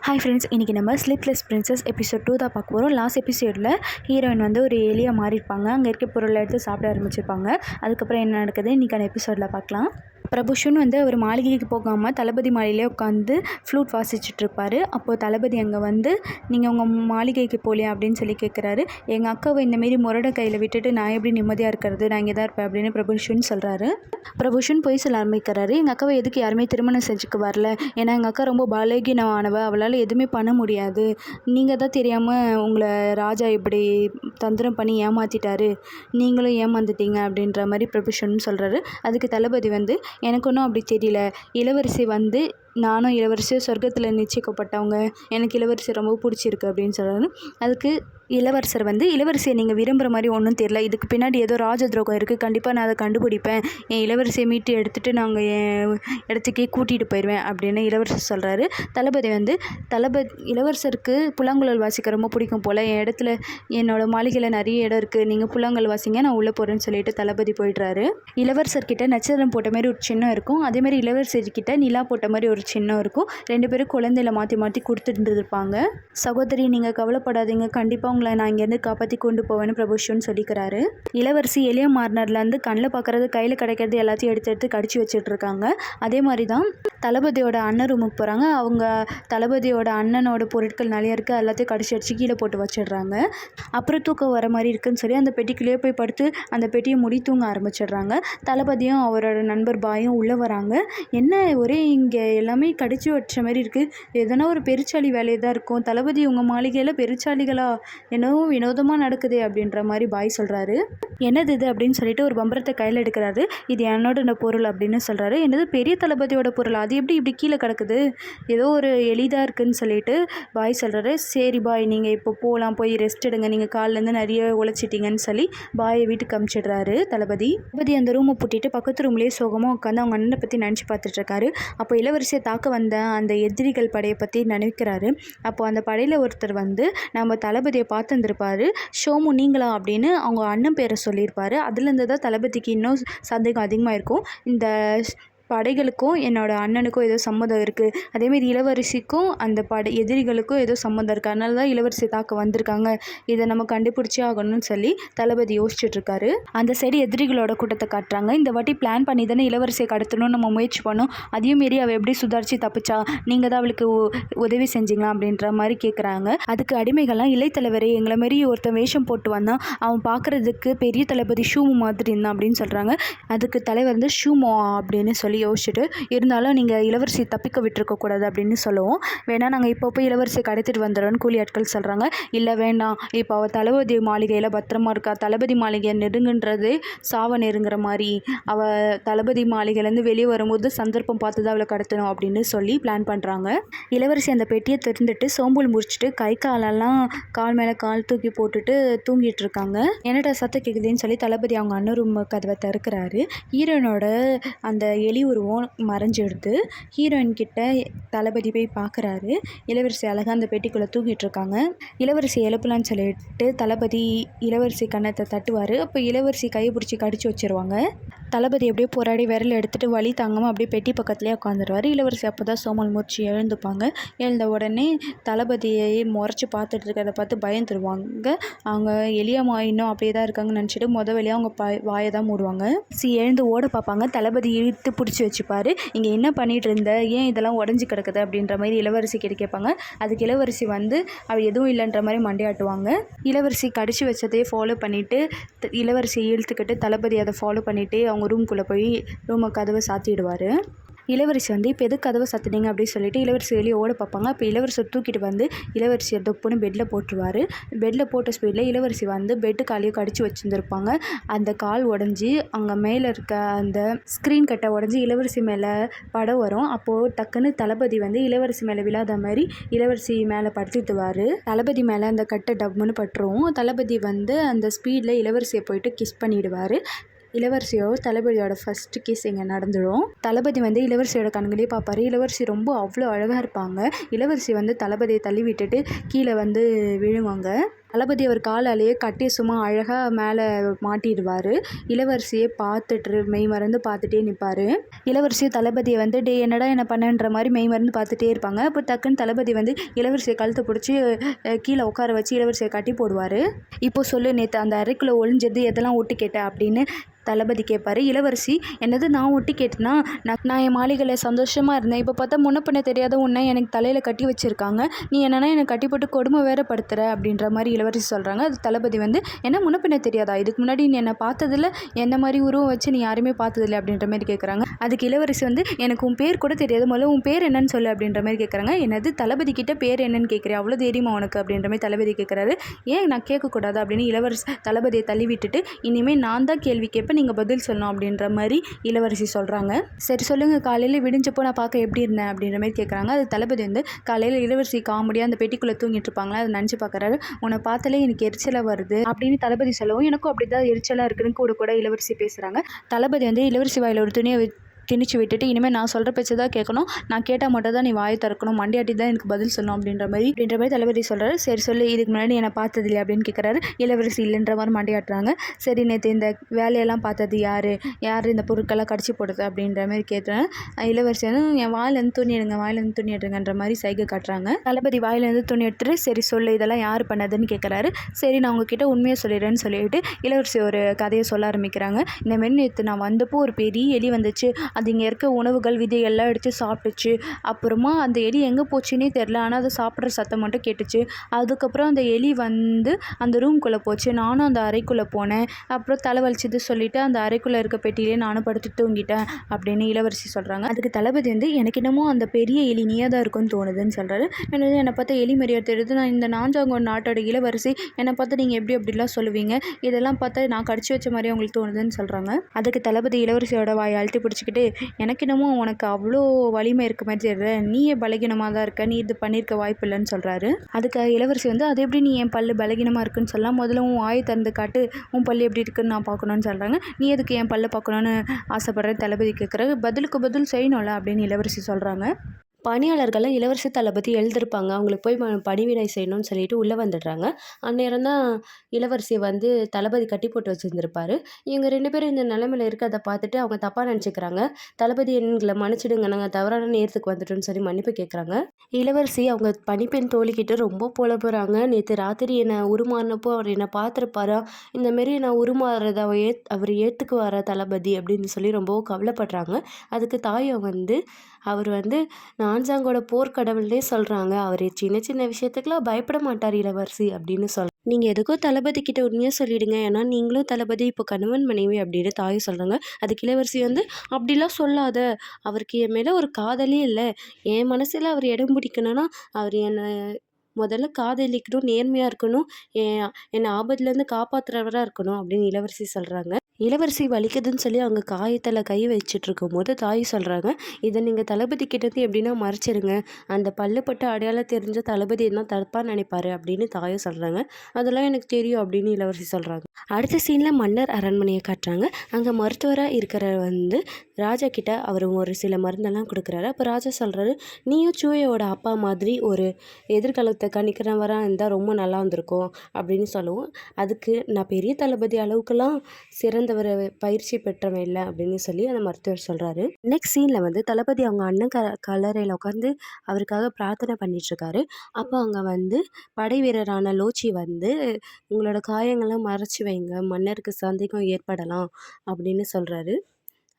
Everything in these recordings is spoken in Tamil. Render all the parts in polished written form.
ஹாய் ஃப்ரெண்ட்ஸ், இன்றைக்கி நம்ம ஸ்லீப்லெஸ் பிரின்சஸ் எபிசோட் 2 தான் பார்க்க போகிறோம். லாஸ்ட் எபிசோடில் ஹீரோயின் வந்து ஒரு எலியாக மாறியிருப்பாங்க. அங்கே இருக்க பொருளை எடுத்து சாப்பிட ஆரம்பிச்சிருப்பாங்க. அதுக்கப்புறம் என்ன நடக்குது இன்றைக்கான எபிசோடில் பார்க்கலாம். பிரபுஷன் வந்து அவர் மாளிகைக்கு போகாமல் தளபதி மாளிகையிலே உட்காந்து ஃப்ளூட் வாசிச்சுட்ருப்பார். அப்போது தளபதி அங்கே வந்து நீங்கள் உங்கள் மாளிகைக்கு போகலையா அப்படின்னு சொல்லி கேட்குறாரு. எங்கள் அக்காவை இந்தமாரி முரடை கையில் விட்டுட்டு நான் எப்படி நிம்மதியாக இருக்கிறது, நான் இங்கே தான் இருப்பேன் அப்படின்னு பிரபுஷன் சொல்கிறாரு. பிரபுஷன் போய் சொல்ல ஆரம்பிக்கிறாரு. எங்கள் அக்காவை எதுக்கு யாருமே திருமணம் செஞ்சுக்க வரல, ஏன்னா எங்கள் அக்கா ரொம்ப பலகீனமானவ, அவளால் எதுவுமே பண்ண முடியாது. நீங்கள் தான் தெரியாமல் உங்களை ராஜா இப்படி தந்திரம் பண்ணி ஏமாற்றிட்டாரு, நீங்களும் ஏமாந்துட்டீங்க அப்படின்ற மாதிரி பிரபுஷன் சொல்கிறாரு. அதுக்கு தளபதி வந்து எனக்கு ஒன்றும் அப்படி தெரியல, இளவரசி வந்து நானும் இளவரசியும் சொர்க்கத்தில் நிச்சயிக்கப்பட்டவங்க, எனக்கு இளவரசி ரொம்ப பிடிச்சிருக்கு அப்படின்னு சொல்கிறாரு. அதுக்கு இளவரசர் வந்து இளவரசியை நீங்கள் விரும்புகிற மாதிரி ஒன்றும் தெரியல, இதுக்கு பின்னாடி ஏதோ ராஜ துரோகம் இருக்குது, கண்டிப்பாக நான் அதை கண்டுபிடிப்பேன், என் இளவரசியை மீட்டு எடுத்துகிட்டு நாங்கள் என் இடத்துக்கே கூட்டிகிட்டு போயிடுவேன் அப்படின்னு இளவரசர் சொல்கிறாரு. தளபதி வந்து இளவரசருக்கு புல்லாங்குழல் வாசிக்க ரொம்ப பிடிக்கும் போல், என் இடத்துல என்னோடய மாளிகையில் நிறைய இடம் இருக்குது, நீங்கள் புல்லாங்குழல் வாசிங்க, நான் உள்ளே போகிறேன்னு சொல்லிட்டு தளபதி போயிடுறாரு. இளவரசர்கிட்ட நட்சத்திரம் போட்ட மாதிரி ஒரு சின்னம் இருக்கும், அதேமாதிரி இளவரசர்கிட்ட நிலா போட்ட மாதிரி ஒரு சின்னம் இருக்கும். ரெண்டு பேரும் குழந்தையில மாற்றி மாற்றி கொடுத்துட்டு இருப்பாங்க. சகோதரி நீங்கள் கவலைப்படாதீங்க, கண்டிப்பாக உங்களை நான் இங்கேருந்து காப்பாற்றி கொண்டு போவேன்னு பிரபுஷன் சொல்லிக்கிறாரு. இளவரசி எளிய மாறினர்லேருந்து கண்ணில் பார்க்குறது கையில் கிடைக்கிறது எல்லாத்தையும் எடுத்து எடுத்து கடிச்சு வச்சுட்ருக்காங்க. அதே மாதிரி தான் தளபதியோட அண்ணன் ரூமுக்கு போகிறாங்க. அவங்க தளபதியோட அண்ணனோட பொருட்கள் நிறையா இருக்குது, எல்லாத்தையும் கடிச்சு அடிச்சு கீழே போட்டு வச்சிடுறாங்க. அப்புறம் தூக்கம் வர மாதிரி இருக்குன்னு சொல்லி அந்த பெட்டிக்குள்ளேயே போய் படுத்து அந்த பெட்டியை முடி தூங்க ஆரம்பிச்சிடுறாங்க. தளபதியும் அவரோட நண்பர் பாயும் உள்ளே வராங்க. என்ன ஒரே இங்கே எல்லாமே கடிச்சு வச்ச மாதிரி இருக்குது, எதனா ஒரு பெருச்சாளி வேலையை தான் இருக்கும், தளபதி உங்கள் மாளிகையில் பெருச்சாளிகளா, என்னவோ வினோதமாக நடக்குது அப்படின்ற மாதிரி பாய் சொல்கிறாரு. என்னது இது அப்படின்னு சொல்லிட்டு ஒரு பம்பரத்தை கையில் எடுக்கிறாரு. இது என்னோட பொருள் அப்படின்னு சொல்கிறாரு. என்னது பெரிய தளபதியோட பொருள், அது எப்படி இப்படி கீழே கிடக்குது, ஏதோ ஒரு எளிதாக இருக்குதுன்னு சொல்லிட்டு பாய் சொல்கிறாரு. சரி பாய், நீங்கள் இப்போ போகலாம், போய் ரெஸ்ட் எடுங்க, நீங்கள் காலிலேருந்து நிறைய உழைச்சிட்டிங்கன்னு சொல்லி பாயை வீட்டுக்கு அனுப்பிச்சிடுறாரு தளபதி. அந்த ரூமை பூட்டிட்டு பக்கத்து ரூம்லேயே சோகமாக உட்காந்து அவங்க அண்ணனை பற்றி நினச்சி பார்த்துட்ருக்காரு. அப்போ இளவரசியை தாக்க வந்த அந்த எதிரிகள் படையை பற்றி நினைக்கிறாரு. அப்போது அந்த படையில் ஒருத்தர் வந்து நம்ம தளபதியை பார்த்துருந்துருப்பார். ஷோமு நீங்களா அப்படின்னு அவங்க அண்ணன் பேரை சொல்லியிருப்பார். அதுலேருந்து தான் தளபதிக்கு இன்னும் சந்தேகம் அதிகமாக இருக்கும். இந்த படைகளுக்கும் என்னோடய அண்ணனுக்கும் ஏதோ சம்மந்தம் இருக்குது, அதேமாரி இளவரசிக்கும் அந்த எதிரிகளுக்கும் ஏதோ சம்மந்தம் இருக்குது, அதனால தான் இளவரசி தாக்க வந்திருக்காங்க, இதை நம்ம கண்டுபிடிச்சே ஆகணும்னு சொல்லி தளபதி யோசிச்சுட்ருக்காரு. அந்த சைடு எதிரிகளோட கூட்டத்தை காட்டுறாங்க. இந்த வாட்டி பிளான் பண்ணி தானே இளவரசியை கடத்தணும்னு நம்ம முயற்சி பண்ணோம், அதையும் மீறி அவள் எப்படி சுதாரித்து தப்பிச்சா, நீங்கள் தான் அவளுக்கு உதவி செஞ்சீங்களா அப்படின்ற மாதிரி கேட்குறாங்க. அதுக்கு அடிமைகள்லாம் இளைத்தலைவரே, எங்களை மாரி ஒருத்தன் வேஷம் போட்டு வந்தான், அவன் பார்க்குறதுக்கு பெரிய தளபதி ஷூமோ மாதிரி இருந்தான் அப்படின்னு சொல்கிறாங்க. அதுக்கு தலைவர் வந்து ஷூமோ அப்படின்னு சொல்லி யோசிச்சுட்டு, இருந்தாலும் நீங்கள் இளவரசி தப்பிக்க விட்டுருக்கக்கூடாது அப்படின்னு சொல்லுவோம், வேணா நாங்கள் இப்போ போய் இளவரசியை கடத்திட்டு வந்துடுறோன்னு கூலி ஆட்கள் சொல்கிறாங்க. இல்லை வேண்டாம், இப்போ அவள் தளபதி மாளிகையில் பத்திரமா இருக்கா, தளபதி மாளிகையை நெருங்குன்றது சாவை நெருங்குற மாதிரி, அவள் தளபதி மாளிகையிலேருந்து வெளியே வரும்போது சந்தர்ப்பம் பார்த்து தான் அவளை கடத்தணும் அப்படின்னு சொல்லி பிளான் பண்ணுறாங்க. இளவரசி அந்த பெட்டியை திறந்துட்டு சோம்பல் முடிச்சுட்டு கை காலெல்லாம் கால் மேலே கால் தூக்கி போட்டுட்டு தூங்கிட்டு இருக்காங்க. என்னடா சத்தம் கேட்குதுன்னு சொல்லி தளபதி அவங்க அண்ணன் ரூம் கதவை திறக்கிறாரு. ஹீரோனோட அந்த எலி உருவம் மறைஞ்சிடுது. ஹீரோயின் கிட்ட தளபதி போய் பார்க்குறாரு. இளவரசி அழகாக அந்த பெட்டிக்குள்ளே தூங்கிட்டு இருக்காங்க. இளவரசி எழுப்பலான்னு சொல்லிட்டு தளபதி இளவரசி கன்னத்தை தட்டுவார். அப்போ இளவரசி கையை பிடிச்சி கடிச்சு வச்சுருவாங்க. தளபதி எப்படியோ போராடி விரல் எடுத்துகிட்டு வலி தாங்காமல் அப்படியே பெட்டி பக்கத்துலேயே உட்காந்துருவார். இளவரசி அப்போ தான் சோமல் மூர்ச்சி எழுந்துப்பாங்க. எழுந்த உடனே தளபதியை முறைச்சி பார்த்துட்டு இருக்கிறத பார்த்து பயந்துருவாங்க. அவங்க எளியம்மா இன்னும் அப்படியே தான் இருக்காங்கன்னு நினச்சிட்டு வழியாக அவங்க வாயை தான் மூடுவாங்க. எழுந்து ஓட பார்ப்பாங்க. தளபதி இழுத்து பிடிச்சி வச்சுப்பார். இங்கே என்ன பண்ணிகிட்டு இருந்த, ஏன் இதெல்லாம் உடஞ்சி கிடக்குது அப்படின்ற மாதிரி இளவரசி கிட்ட கேட்பாங்க. அதுக்கு இளவரசி வந்து அவள் எதுவும் இல்லைன்ற மாதிரி மண்டையாட்டுவாங்க. இளவரசி கடிச்சு வச்சதையே ஃபாலோ பண்ணிவிட்டு இளவரசியை இழுத்துக்கிட்டு தளபதி அதை ஃபாலோ பண்ணிவிட்டு அவங்க ரூம்குள்ளே போய் ரூமை கதவை சாத்திடுவார். இளவரசி வந்து இப்போ எது கதவை சத்துனீங்க அப்படின்னு சொல்லிட்டு இளவரசி வெளியே ஓட பார்ப்பாங்க. அப்போ இளவரசியை தூக்கிட்டு வந்து இளவரசியை தொப்புன்னு பெட்டில் போட்டுருவார். பெட்டில் போட்ட ஸ்பீடில் இளவரசி வந்து பெட்டு காலையும் கடிச்சு வச்சுருந்துருப்பாங்க. அந்த கால் உடஞ்சி அங்கே மேலே இருக்க அந்த ஸ்க்ரீன் கட்டை உடஞ்சி இளவரசி மேலே படம் வரும். அப்போது டக்குன்னு தளபதி வந்து இளவரசி மேலே விழாத மாதிரி இளவரசி மேலே படுத்துட்டுவார். தளபதி மேலே அந்த கட்டை டப்புன்னு பட்டுரும். தளபதி வந்து அந்த ஸ்பீடில் இளவரசியை போயிட்டு கிஸ் பண்ணிவிடுவார். இளவரசியோட தளபதியோட ஃபஸ்ட்டு கிஸ் இங்கே நடந்துடும். தளபதி வந்து இளவரசியோட கண்களே பார்ப்பார். இளவரசி ரொம்ப அவ்வளோ அழகாக இருப்பாங்க. இளவரசி வந்து தளபதியை தள்ளி விட்டுட்டு கீழே வந்து விழுவாங்க. தளபதி அவர் காலாலேயே கட்டி சும்மா அழகாக மேலே மாட்டிடுவார். இளவரசியை பார்த்துட்டு மெய் மறந்து பார்த்துட்டே நிற்பார். இளவரசி தளபதியை வந்து டே என்னடா என்ன பண்ணன்ற மாதிரி மெய் மறந்து பார்த்துட்டே இருப்பாங்க. அப்போ டக்குன்னு தளபதி வந்து இளவரசியை கழுத்தை பிடிச்சி கீழே உட்கார வச்சு இளவரசியை கட்டி போடுவார். இப்போ சொல்லு, நேற்று அந்த அறைக்குள்ளே ஒளிஞ்சது எதெல்லாம் ஒட்டு கேட்ட அப்படின்னு தளபதி கேட்பார். இளவரசி, என்னது நான் ஒட்டி கேட்டேன்னா, நான் என் மாளிகையில் சந்தோஷமாக இருந்தேன். இப்போ பார்த்தா முன்ன பின்ன தெரியாத உன்னை எனக்கு தலையில் கட்டி வச்சுருக்காங்க. நீ என்னென்னா என்னை கட்டி போட்டு கொடுமை வேற படுத்துற அப்படின்ற மாதிரி இளவரசி சொல்கிறாங்க. அது தளபதி வந்து, என்ன முன்ன பின்ன தெரியாதா, இதுக்கு முன்னாடி நீ என்னை பார்த்ததில்ல, என்ன மாதிரி உருவம் வச்சு நீ யாருமே பார்த்ததில்லை அப்படின்ற மாதிரி கேட்குறாங்க. அதுக்கு இளவரசி வந்து, எனக்கு உன் பேர் கூட தெரியாது, முதல்ல உன் பேர் என்னன்னு சொல்லு அப்படின்ற மாதிரி கேட்குறாங்க. என்னது தளபதி கிட்ட பேர் என்னன்னு கேட்குறேன், அவ்வளோ தைரியமா உனக்கு அப்படின்ற மாதிரி தளபதி கேட்குறாரு. ஏன் நான் கேட்கக்கூடாது அப்படின்னு இளவரசி தளபதியை தள்ளி விட்டுட்டு, இனிமேல் நான் தான் கேள்வி கேட்பேன், நீங்கள் பதில் சொல்லணும் அப்படின்ற மாதிரி இளவரசி சொல்கிறாங்க. சரி சொல்லுங்கள், காலையில் விடிஞ்சப்போ நான் பார்க்க எப்படி இருந்தேன் அப்படின்ற மாதிரி கேட்குறாங்க. அது தளபதி வந்து, காலையில் இளவரசி காமெடியாக அந்த பெட்டிக்குள்ளே தூங்கிட்டு இருப்பாங்களா, அதை நினச்சி பார்க்குறாரு. உன்னை பார்த்தாலே எனக்கு எரிச்சலாக வருது அப்படின்னு தளபதி சொல்லவும், எனக்கும் அப்படி தான் எரிச்சலாக இருக்குன்னு கூட கூட இளவரசி பேசுகிறாங்க. தளபதி வந்து இளவரசி வாயில் ஒரு துணியை திணிச்சு விட்டுட்டு, இனிமேல் நான் சொல்கிற பேச்சு தான் கேட்கணும், நான் கேட்டால் மட்டும் தான் நீ வாயை திறக்கணும், மண்டியாட்டி தான் எனக்கு பதில் சொல்லணும் அப்படின்ற மாதிரி தளபதி சொல்கிறாரு. சரி சொல்லு, இதுக்கு முன்னாடி என்னை பார்த்தது இல்லை அப்படின்னு கேட்குறாரு. இளவரசி இல்லைன்ற மாதிரி மண்டியாட்டுறாங்க. சரி, நேற்று இந்த வேலையெல்லாம் பார்த்தது யார் இந்த பொருட்கள்லாம் கடிச்சு போடுறது அப்படின்ற மாதிரி கேட்குறேன். இளவரசி வந்து, என் வாயிலேருந்து துணி எடுங்க, வாயிலேருந்து துணி எடுங்கன்ற மாதிரி சைகை காட்டுறாங்க. தளபதி வாயிலேருந்து துணி எடுத்துட்டு, சரி சொல்லு, இதெல்லாம் யார் பண்ணதுன்னு கேட்குறாரு. சரி, நான் உங்ககிட்ட உண்மையை சொல்லிடுறேன்னு சொல்லிட்டு இளவரசி ஒரு கதையை சொல்ல ஆரம்பிக்கிறாங்க. இந்தமாரி நேற்று நான் வந்தப்போ ஒரு பெரிய எலி வந்துச்சு, அது இங்கே இருக்க உணவுகள் விதையெல்லாம் எடுத்து சாப்பிட்டுச்சு. அப்புறமா அந்த எலி எங்கே போச்சுன்னே தெரில, ஆனால் அதை சாப்பிட்ற சத்தம் மட்டும் கேட்டுச்சு. அதுக்கப்புறம் அந்த எலி வந்து அந்த ரூம்குள்ளே போச்சு, நானும் அந்த அறைக்குள்ளே போனேன். அப்புறம் தலைவலிச்சது சொல்லிவிட்டு அந்த அறைக்குள்ளே இருக்க பெட்டியிலே நானும் படுத்து தூங்கிட்டேன் அப்படின்னு இளவரசி சொல்கிறாங்க. அதுக்கு தளபதி வந்து, எனக்கு என்னமோ அந்த பெரிய எலி நீயாக தான் இருக்குன்னு தோணுதுன்னு சொல்கிறாரு. என்னை பார்த்தா எலி மரியா தெரியுது, நான் இந்த நாஞ்சாங்கோட நாட்டோட இளவரசி, என்னை பார்த்து நீங்கள் அப்படிலாம் சொல்லுவீங்க, இதெல்லாம் பார்த்தா நான் கடிச்சு வச்ச மாதிரியே உங்களுக்கு தோணுதுன்னு சொல்கிறாங்க. அதுக்கு தளபதி இளவரசியோட வாயை அழுத்தி பிடிச்சிக்கிட்டு, எனக்கு என்னமோ உனக்கு அவ்வளோ வலிமை இருக்க மாதிரி தெரியல, நீயே பலகீனமாக தான் இருக்க, நீ இது பண்ணியிருக்க வாய்ப்பு இல்லைன்னு சொல்கிறாரு. அதுக்கு இளவரசி வந்து, அது எப்படி நீ என் பல்லு பலகீனமாக இருக்குன்னு சொல்லலாம், முதல்ல உன் வாயை திறந்து காட்டு, உன் பல்லு எப்படி இருக்குன்னு நான் பார்க்கணுன்னு சொல்கிறாங்க. நீ எதுக்கு என் பல்லை பார்க்கணுன்னு ஆசைப்படுற தளபதி கேட்குறாரு. பதிலுக்கு பதில் செய்யணும்ல அப்படின்னு இளவரசி சொல்கிறாங்க. பணியாளர்கள்லாம் இளவரசி தளபதி எழுதிருப்பாங்க, அவங்களுக்கு போய் பணிவிடை செய்யணும்னு சொல்லிட்டு உள்ளே வந்துடுறாங்க. அந்நேரம் தான் இளவரசியை வந்து தளபதி கட்டி போட்டு வச்சுருந்துருப்பாரு. இவங்க 2 பேரும் இந்த நிலைமையில் இருக்கிறத பார்த்துட்டு அவங்க தப்பாக நினச்சிக்கிறாங்க. தளபதி எங்களை மன்னிச்சிடுங்க, நாங்கள் தவறான நேரத்துக்கு வந்துட்டோன்னு சொல்லி மன்னிப்பு கேட்குறாங்க. இளவரசி அவங்க பணிப்பெண் தோழிக்கிட்ட ரொம்ப புலம்புறாங்க. நேற்று ராத்திரி என்னை உருமாறினப்போ அவர் என்னை பார்த்துருப்பாரா, இந்தமாரி நான் உருமாறுறத அவர் ஏற்றுக்குவாரா தளபதி அப்படின்னு சொல்லி ரொம்பவும் கவலைப்படுறாங்க. அதுக்கு தாயை வந்து, அவர் வந்து நான்சாங்கோட போர்க்கடவுள்னே சொல்கிறாங்க, அவர் சின்ன சின்ன விஷயத்துக்குலாம் பயப்பட மாட்டார் இளவரசி அப்படின்னு நீங்கள் எதுக்கோ தளபதி கிட்ட உண்மையாக சொல்லிவிடுங்க, ஏன்னா நீங்களும் தளபதி இப்போ கணவன் மனைவி அப்படின்னு தாய் சொல்கிறாங்க. அதுக்கு இளவரசி வந்து, அப்படிலாம் சொல்லாத, அவருக்கு என் மேலே ஒரு காதலே இல்லை, என் மனசில் அவர் இடம் பிடிக்கணும்னா அவர் என்னை முதல்ல காதலிக்கணும், நேர்மையாக இருக்கணும், என்னை ஆபத்துலேருந்து காப்பாற்றுறவராக இருக்கணும் அப்படின்னு இளவரசி சொல்கிறாங்க. இளவரசி வலிக்குதுன்னு சொல்லி அவங்க காயத்தில் கை வச்சுட்டு இருக்கும்போது தாய் சொல்கிறாங்க, இதை நீங்கள் தளபதி கிட்டேருந்து எப்படின்னா மறைச்சிருங்க, அந்த பல்லுப்பட்ட அடையாளம் தெரிஞ்ச தளபதி என்ன தப்பாக நினைப்பாரு அப்படின்னு தாயை சொல்கிறாங்க. அதெல்லாம் எனக்கு தெரியும் அப்படின்னு இளவரசி சொல்கிறாங்க. அடுத்த சீனில் மன்னர் அரண்மனையை காட்டுறாங்க. அங்கே மருத்துவராக இருக்கிற வந்து ராஜா கிட்ட அவர் ஒரு சில மருந்தெல்லாம் கொடுக்குறாரு. அப்போ ராஜா சொல்கிறாரு, நீயும் சூயோட அப்பா மாதிரி ஒரு எதிர்காலத்தை கணிக்கிறவராக இருந்தால் ரொம்ப நல்லா இருந்திருக்கும் அப்படின்னு சொல்லுவோம். அதுக்கு நான் பெரிய தளபதி அளவுக்குலாம் சிறந்தவர் பயிற்சி பெற்றவன் இல்லை அப்படின்னு சொல்லி அந்த மருத்துவர் சொல்கிறாரு. நெக்ஸ்ட் சீனில் வந்து தளபதி அவங்க அண்ணன் கல்லறையில் உட்காந்து அவருக்காக பிரார்த்தனை பண்ணிட்டுருக்காரு. அப்போ அங்கே வந்து படை வீரரான லோச்சி வந்து, உங்களோட காயங்கள்லாம் மறைச்சி வைங்க, மன்னருக்கு சந்தேகம் ஏற்படலாம் அப்படின்னு சொல்கிறாரு.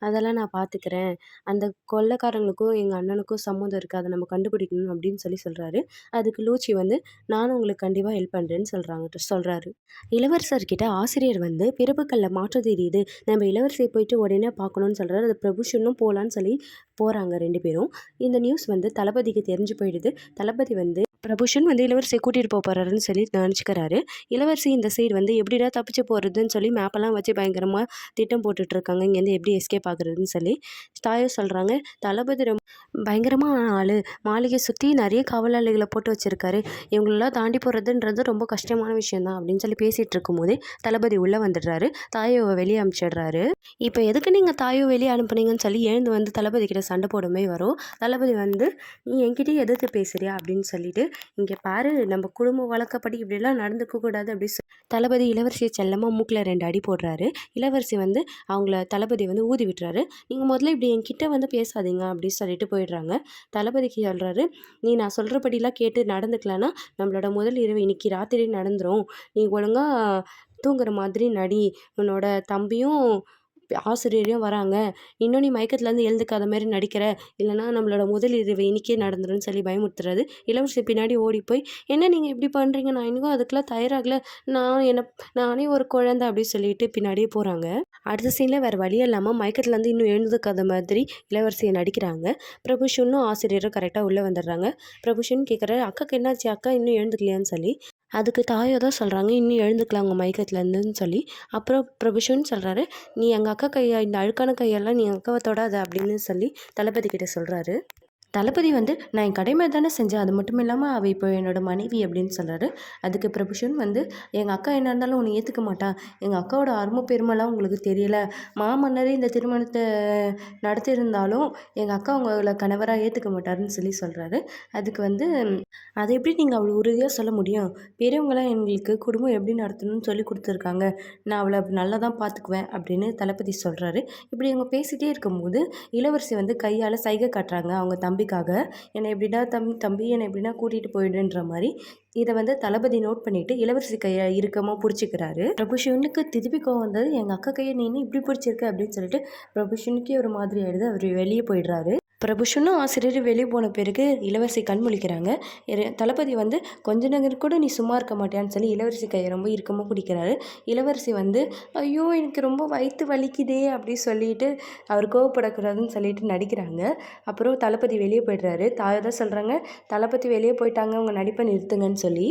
அதெல்லாம் நான் பார்த்துக்கிறேன், அந்த கொள்ளைக்காரங்களுக்கும் எங்கள் அண்ணனுக்கும் சம்மந்தம் இருக்குது, அதை நம்ம கண்டுபிடிக்கணும் அப்படின்னு சொல்கிறாரு. அதுக்கு லூச்சி வந்து, நானும் உங்களுக்கு கண்டிப்பாக ஹெல்ப் பண்ணுறேன்னு சொல்கிறாரு. இளவரசர்கிட்ட ஆசிரியர் வந்து, பிறப்புகளில் மாற்றம் தெரியுது, நம்ம இளவரசியை போயிட்டு உடனே பார்க்கணுன்னு சொல்கிறாரு. அது பிரபுஷனும் போகலான்னு சொல்லி போகிறாங்க 2 பேரும். இந்த நியூஸ் வந்து தளபதிக்கு தெரிஞ்சு போயிடுது. தளபதி வந்து பிரபுஷன் வந்து இளவரசியை கூட்டிகிட்டு போகிறாருன்னு சொல்லி நினச்சிக்கிறாரு. இளவரசி இந்த சைடு வந்து எப்படிடா தப்பிச்சு போகிறதுன்னு சொல்லி மேப்பெல்லாம் வச்சு பயங்கரமாக திட்டம் போட்டுட்ருக்காங்க, இங்கேருந்து எப்படி எஸ்கேப் ஆகுறதுன்னு சொல்லி தாயை சொல்கிறாங்க. தளபதி ரொம்ப பயங்கரமான ஆள், மாளிகையை சுற்றி நிறைய காவலாளிகளை போட்டு வச்சுருக்காரு, இவங்களெல்லாம் தாண்டி போகிறதுன்றது ரொம்ப கஷ்டமான விஷயந்தான் அப்படின்னு சொல்லி பேசிகிட்டு இருக்கும்போதே தளபதி உள்ளே வந்துடுறாரு. தாயோவை வெளியே அனுப்பிச்சிடுறாரு. இப்போ எதுக்கு நீங்கள் தாயோ வெளியே அனுப்புனீங்கன்னு சொல்லி எழுந்து வந்து தளபதி கிட்ட சண்டை போடுமே வரும். தளபதி வந்து நீ என்கிட்டயே எதிர்த்து பேசுறியா அப்படின்னு சொல்லிட்டு, இங்கே பாரு நம்ம குடும்ப வழக்கப்படி இப்படிலாம் நடந்துக்க கூடாது அப்படி தளபதி இளவரசியை செல்லமாக மூக்கில் 2 அடி போடுறாரு. இளவரசி வந்து அவங்கள தளபதி வந்து ஊதி விட்டுறாரு. நீங்கள் முதல்ல இப்படி என்கிட்ட வந்து பேசாதீங்க அப்படின்னு சொல்லிட்டு போயிடுறாங்க. தளபதிக்கு சொல்கிறாரு, நீ நான் சொல்கிறபடிலாம் கேட்டு நடந்துக்கலன்னா நம்மளோட முதல் இரவு இன்னைக்கு ராத்திரி நடந்துரும். நீ ஒழுங்காக தூங்குற மாதிரி நடி. உன்னோட தம்பியும் ஆசிரியரையும் வராங்க. இன்னும் நீ மயக்கத்துலேருந்து எழுந்துக்காத மாதிரி நடிக்கிற, இல்லைனா நம்மளோட முதல் இரவு இன்னிக்கே நடந்துரும்னு சொல்லி பயமுறுத்துறாரு. இளவரசி பின்னாடி ஓடி போய், என்ன நீங்கள் இப்படி பண்ணுறீங்க, நான் இன்னும் அதுக்கெலாம் தயாராகல, நானே ஒரு குழந்தை அப்படின்னு சொல்லிட்டு பின்னாடியே போகிறாங்க. அடுத்த சீனில் வேறு வழி இல்லாமல் மயக்கத்துலேருந்து இன்னும் எழுந்துக்காத மாதிரி இளவரசியை நடிக்கிறாங்க. பிரபுஷனும் ஆசிரியரும் கரெக்டாக உள்ளே வந்துடுறாங்க. பிரபுஷன் கேட்குறாரு, அக்காக்கு என்னாச்சு, அக்கா இன்னும் எழுந்துக்கலையான்னு சொல்லி. அதுக்கு தாயோ தான் சொல்கிறாங்க, இன்னும் எழுந்துக்கலாங்க மயக்கத்துலேருந்துன்னு சொல்லி. அப்புறம் பிரபுஷன் சொல்கிறாரு, நீ எங்கள் அக்கா கையை இந்த அழுக்கான கையெல்லாம் நீ எங்கள் அக்காவை தொடாத அப்படின்னு சொல்லி தளபதி கிட்ட சொல்கிறாரு. தளபதி வந்து நான் என் கடமை தானே செஞ்சேன், அது மட்டும் இல்லாமல் அவள் இப்போ என்னோட மனைவி அப்படின்னு சொல்கிறாரு. அதுக்கு பிரபுஷன் வந்து எங்கள் அக்கா என்ன இருந்தாலும் உன்னை ஏற்றுக்க மாட்டா, எங்கள் அக்காவோட அருமை பெருமைலாம் உங்களுக்கு தெரியல, மாமன்னரே இந்த திருமணத்தை நடத்தியிருந்தாலும் எங்கள் அக்கா அவங்கள கணவராக ஏற்றுக்க மாட்டாருன்னு சொல்லி சொல்கிறாரு. அதுக்கு வந்து அதை எப்படி நீங்கள் அவ்வளோ உறுதியாக சொல்ல முடியும், பெரியவங்களாம் எங்களுக்கு குடும்பம் எப்படி நடத்தணும்னு சொல்லி கொடுத்துருக்காங்க, நான் அவளை நல்லா தான் பார்த்துக்குவேன் அப்படின்னு தளபதி சொல்கிறாரு. இப்படி அவங்க பேசிகிட்டே இருக்கும்போது இளவரசி வந்து கையால் சைகை காட்டுறாங்க அவங்க தம்பிக்காக, என்னை எப்படின்னா தம்பி என்னை எப்படின்னா கூட்டிகிட்டு போயிடுன்ற மாதிரி. இதை வந்து தளபதி நோட் பண்ணிவிட்டு இளவரசி கையை இறுக்கமாக பிடிச்சிக்கிறாரு. பிரபுஷனுக்கு திருப்பி கோவம் வந்தது, எங்கள் அக்கா கையை நீ இப்படி பிடிச்சிருக்க அப்படின்னு சொல்லிட்டு பிரபுஷனுக்கே ஒரு மாதிரி ஆயிடுது. அவர் வெளியே போயிடுறாரு. பிரபுஷனும் ஆசிரியர் வெளியே போன பிறகு இளவரசி கண் முழிக்கிறாங்க. தளபதி வந்து கொஞ்ச நேரம் கூட நீ சும்மா இருக்க மாட்டியான்னு சொல்லி இளவரசி கையை ரொம்ப இறுக்கமாக பிடிக்கிறாரு. இளவரசி வந்து ஐயோ எனக்கு ரொம்ப வயிற்று வலிக்குதே அப்படி சொல்லிட்டு அவர் கோவப்படக்கூடாதுன்னு சொல்லிட்டு நடிக்கிறாங்க. அப்புறம் தளபதி வெளியே போய்ட்றாரு. தாயை தான் சொல்கிறாங்க, தளபதி வெளியே போயிட்டாங்க, உங்கள் நடிப்பை நிறுத்துங்கன்னு சொல்லி.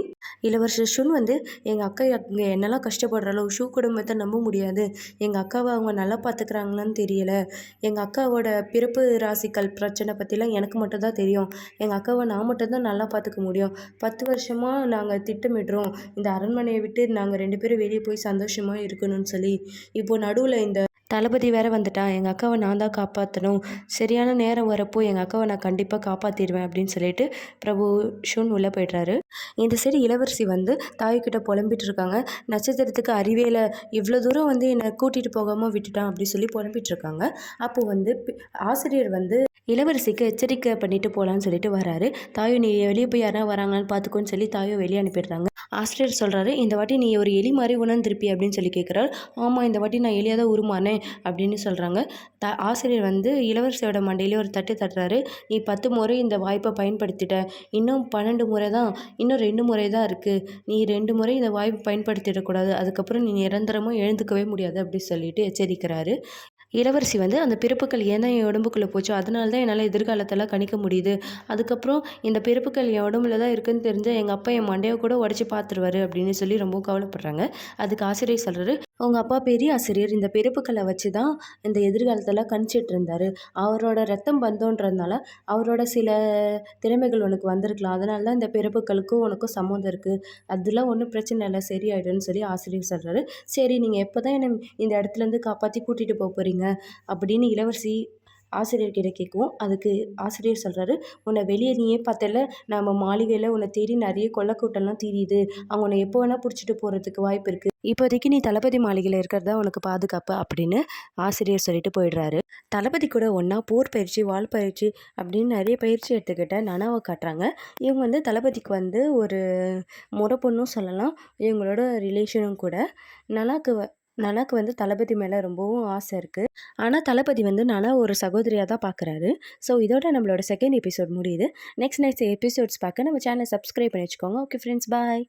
இளவரசர் ஷுன் வந்து எங்கள் அக்கா அங்கே என்னெல்லாம் கஷ்டப்படுறாளோ, ஷூ குடும்பத்தை நம்ப முடியாது, எங்கள் அக்காவை அவங்க நல்லா பார்த்துக்கிறாங்களான்னு தெரியலை, எங்கள் அக்காவோட பிறப்பு ராசிக்கல் பிரச்சனை பற்றிலாம் எனக்கு மட்டும்தான் தெரியும், எங்கள் அக்காவை நான் மட்டும்தான் நல்லா பார்த்துக்க முடியும், 10 வருஷமாக நாங்கள் திட்டமிடுறோம் இந்த அரண்மனையை விட்டு நாங்கள் 2 பேரும் வெளியே போய் சந்தோஷமாக இருக்கணும்னு சொல்லி. இப்போது நடுவில் இந்த தளபதி வேற வந்துட்டான், எங்கள் அக்காவை நான் தான் காப்பாற்றணும், சரியான நேரம் வரப்போ எங்கள் அக்காவை நான் கண்டிப்பாக காப்பாற்றிடுவேன் அப்படின்னு சொல்லிட்டு பிரபு ஷூன் உள்ளே போய்ட்றாரு. இந்த சரி இளவரசி வந்து தாய்கிட்ட புலம்பிட்டு இருக்காங்க, நட்சத்திரத்துக்கு அறிவியலை இவ்வளோ தூரம் வந்து என்னை கூட்டிகிட்டு போகாமல் விட்டுட்டான் அப்படி சொல்லி புலம்பிட்டு இருக்காங்க. அப்போது வந்து ஆசிரியர் வந்து இளவரசிக்கு எச்சரிக்கை பண்ணிட்டு போகலான்னு சொல்லிட்டு வராரு. தாயோ நீ வெளியே போய் யாராவது வராங்களான்னு பார்த்துக்கோன்னு சொல்லி தாயோ வெளியே அனுப்பிடுறாங்க. ஆசிரியர் சொல்கிறாரு, இந்த வாட்டி நீ ஒரு எலி மாதிரி உணர்ந்திருப்பி அப்படின்னு சொல்லி கேட்குறாரு. ஆமாம், இந்த வாட்டி நான் எலியாக தான் உருமானேன் அப்படின்னு சொல்கிறாங்க. ஆசிரியர் வந்து இளவரசியோட மண்டையிலே ஒரு தட்டு தட்டுறாரு. நீ 10 முறை இந்த வாய்ப்பை பயன்படுத்திட்ட, இன்னும் 12 முறை தான், இன்னும் 2 முறை தான் இருக்குது, நீ 2 முறை இந்த வாய்ப்பை பயன்படுத்திடக்கூடாது, அதுக்கப்புறம் நீ நிரந்தரமாக எழுந்துக்கவே முடியாது அப்படி சொல்லிட்டு எச்சரிக்கிறாரு. இளவரசி வந்து அந்த பிறப்புகள் ஏன் தான் என் உடம்புக்குள்ளே போச்சோ அதனால தான் என்னால் எதிர்காலத்தெல்லாம் கணிக்க முடியுது, அதுக்கப்புறம் இந்த பிறப்புகள் என் உடம்புல தான் இருக்குதுன்னு தெரிஞ்சால் எங்கள் அப்பா என் மண்டையை கூட உடச்சி பார்த்துருவாரு அப்படின்னு சொல்லி ரொம்ப கவலைப்படுறாங்க. அதுக்கு ஆசிரியர் சொல்கிறாரு, உங்கள் அப்பா பெரிய ஆசிரியர் இந்த பிறப்புகளை வச்சு தான் இந்த எதிர்காலத்தெல்லாம் கணிச்சிட்டு இருந்தார், அவரோட ரத்தம் பந்தோன்றதுனால அவரோட சில திறமைகள் உனக்கு வந்திருக்கலாம், அதனால தான் இந்த பிறப்புகளுக்கும் உனக்கும் சம்மந்தம் இருக்குது, அதெல்லாம் ஒன்றும் பிரச்சனை இல்லை, சரியாயிடும்னு சொல்லி ஆசிரியர் சொல்கிறாரு. சரி நீங்கள் எப்போ தான் என்னை இந்த இடத்துலேருந்து காப்பாற்றி கூட்டிகிட்டு போக போகிறீங்க அப்படின்னு இளவரசி ஆசிரியர்கிட்ட கேட்கவும், அதுக்கு ஆசிரியர் சொல்கிறாரு, உன்னை வெளியே நீயே பார்த்தல, நம்ம மாளிகையில் உன்னை தேடி நிறைய கொள்ளைக்கூட்டம்லாம் தெரியுது, அவங்க உன்னை எப்போ வேணால் பிடிச்சிட்டு போகிறதுக்கு வாய்ப்பு இருக்குது, இப்போதைக்கு நீ தளபதி மாளிகையில் இருக்கிறது தான் உனக்கு பாதுகாப்பு அப்படின்னு ஆசிரியர் சொல்லிட்டு போயிடுறாரு. தளபதி கூட ஒன்றா போர் பயிற்சி, வால் பயிற்சி அப்படின்னு நிறைய பயிற்சி எடுத்துக்கிட்ட நனாவை காட்டுறாங்க. இவங்க வந்து தளபதிக்கு வந்து ஒரு முறை பொண்ணும் சொல்லலாம், இவங்களோட ரிலேஷனும் கூட. நனாக்கு வந்து தளபதி மேலே ரொம்பவும் ஆசை இருக்குது. ஆனால் தளபதி வந்து நனா ஒரு சகோதரியாக தான் பார்க்குறாரு. ஸோ இதோட நம்மளோட செகண்ட் எபிசோட் முடியுது. நெக்ஸ்ட் எபிசோட்ஸ் பார்க்க நம்ம சேனலை சப்ஸ்கிரைப் பண்ணி வச்சுக்கோங்க. ஓகே ஃப்ரெண்ட்ஸ், பாய்.